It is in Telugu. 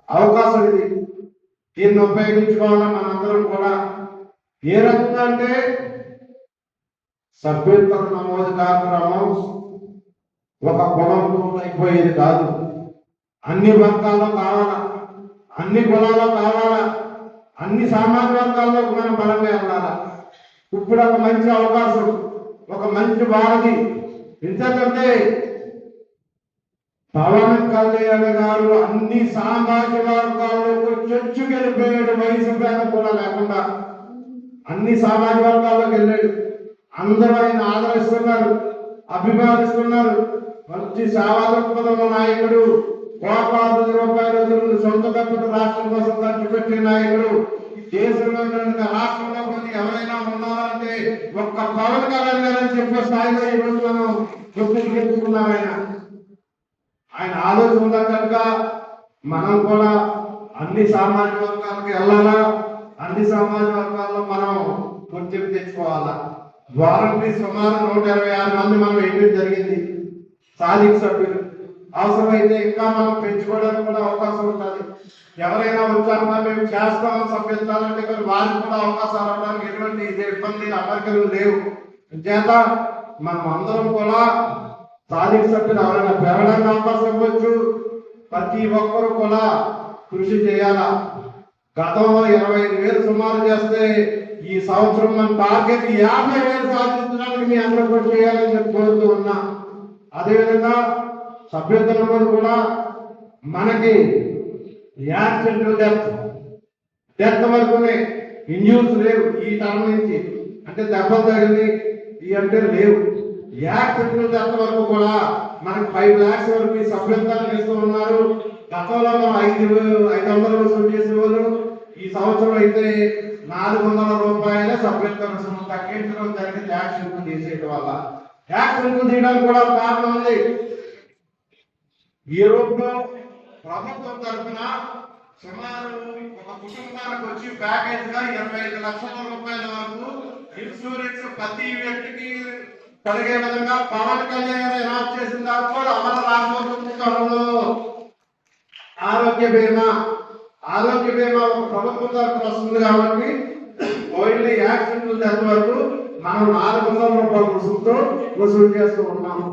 అవకాశం ఇది. దీన్ని ఉపయోగించుకోవాలా మనందరం కూడా. ఏ రకంగా అంటే సభ్యత్వ నమోదు కార్యక్రమం ఒక కులంతో అయిపోయేది కాదు. అన్ని వర్గాల్లో కావాలా, అన్ని కులాల్లో కావాలా, అన్ని సామాజిక వర్గాల్లో మనం బలంగా వెళ్ళాలా. ఇప్పుడు ఒక మంచి అవకాశం, ఒక మంచి వారధి. ఎందుకంటే పవన్ కళ్యాణ్ గారు అన్ని సామాజిక వర్గాలకు చొచ్చుకెళ్ళిపోయాడు. వయసు పేద కూడా లేకుండా అన్ని సామాజిక వర్గాల్లోకి వెళ్ళాడు. అందరూ ఆయన ఆదరిస్తున్నారు, అభిమానిస్తున్నారు. మంచి సేవా దృక్పథం నాయకుడు, కోట్లాది రూపాయలు సొంత ఖర్చులు రాష్ట్రం కోసం ఖర్చు పెట్టే నాయకుడు. దేశంలో రాష్ట్రంలో కొన్ని ఎవరైనా ఉన్నారంటే ఒక్క పవన్ కళ్యాణ్ గారు అని చెప్పే స్థాయిలో ఈ రోజు మనం గుర్తించుకున్నాం. ఆయన ఆలోచన తగ్గట్టుగా మనం కూడా అన్ని సామాజిక వర్గాలకు వెళ్ళాలా, అన్ని సామాజిక వర్గాల్లో మనం గుర్తింపు తెచ్చుకోవాలా. ద్వారంకి సుమారు 126 మంది మనం ఎన్నిక జరిగింది స్థానిక సభ్యులు. అవసరమైతే ఇంకా మనం పెంచుకోవడానికి కూడా అవకాశం ఉంటుంది. ఎవరైనా వచ్చామన్నా మేము చేస్తాం సభ్యత్వాలంటే వారికి కూడా అవకాశాలు అవడానికి ఎటువంటి ఇబ్బంది అమరికలు లేవు. చేత మనం అందరం కూడా స్థానిక సభ్యులు ఎవరైనా పెరగడానికి అవకాశం ఇవ్వచ్చు. ప్రతి ఒక్కరు కూడా కృషి చేయాలా. గతంలో 25,000 సుమారు చేస్తే ఈ సంవత్సరం మన టార్గెట్ 50,000 సాధించడానికి మీ అందరూ కూడా చేయాలని చెప్పి కోరుతూ ఉన్నా. అదేవిధంగా సభ్యత్వ నమోదు కూడా మనకి యాక్సిడెంట్ డెత్ వరకునే, ఇంజ్యూర్స్ లేవు ఈ తరం నుంచి. అంటే దెబ్బలు తగిలి ఈ అంటే లేవు. యాక్సిడెంట్ డెత్ వరకు కూడా మనకి 5 lakhs వరకు సభ్యత్వాలు ఇస్తూ ఉన్నారు. గతంలో మనం 500 వసూలు చేసేవాళ్ళు. ఈ సంవత్సరం అయితే 400 రూపాయల సభ్యత్వ రుసుము తగ్గించడం జరిగింది యాక్సిడెంట్ తీసేయడం వల్ల. యాక్సిడెంట్ తీయడానికి కూడా కారణం ఉంది. ఈ రోజులో ప్రభుత్వం తరఫున సుమారు ఒక కుటుంబానికి వచ్చి ప్యాకేజ్ గా 25 లక్షల రూపాయల వరకు ఇన్సూరెన్స్ ప్రతి వ్యక్తికి కలిగే విధంగా పవన్ కళ్యాణ్ అనౌన్స్ చేసిన దాంట్లో అమలు రాబోతుంది. త్వరలో ఆరోగ్య బీమా ఒక ప్రభుత్వం తరఫున వస్తుంది కాబట్టి ఓన్లీ యాక్సిడెంట్ డెత్ వరకు మనం 400 రూపాయల రుసుముతో వసూలు చేస్తూ ఉన్నాము.